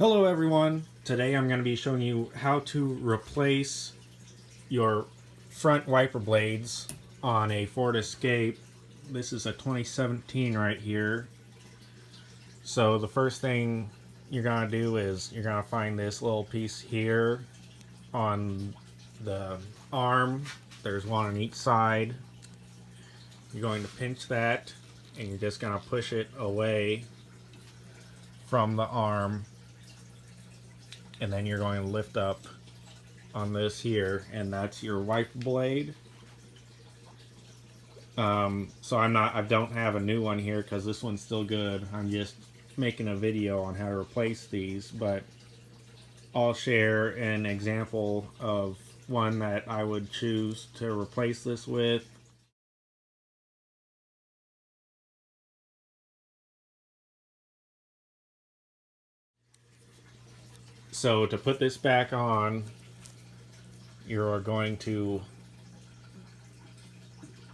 Hello everyone, today I'm going to be showing you how to replace your front wiper blades on a Ford Escape. This is a 2017 right here. So the first thing you're going to do is you're going to find this little piece here on the arm. There's one on each side. You're going to pinch that and you're just going to push it away from the arm. And then you're going to lift up on this here, and that's your wiper blade. So I don't have a new one here because this one's still good. I'm just making a video on how to replace these, but I'll share an example of one that I would choose to replace this with. So to put this back on, you're going to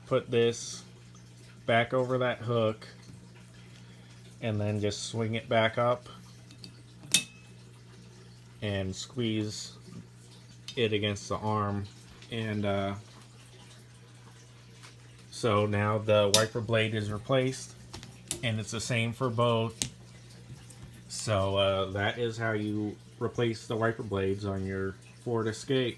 put this back over that hook and then just swing it back up and squeeze it against the arm. And so now the wiper blade is replaced, and it's the same for both. So that is how you replace the wiper blades on your Ford Escape.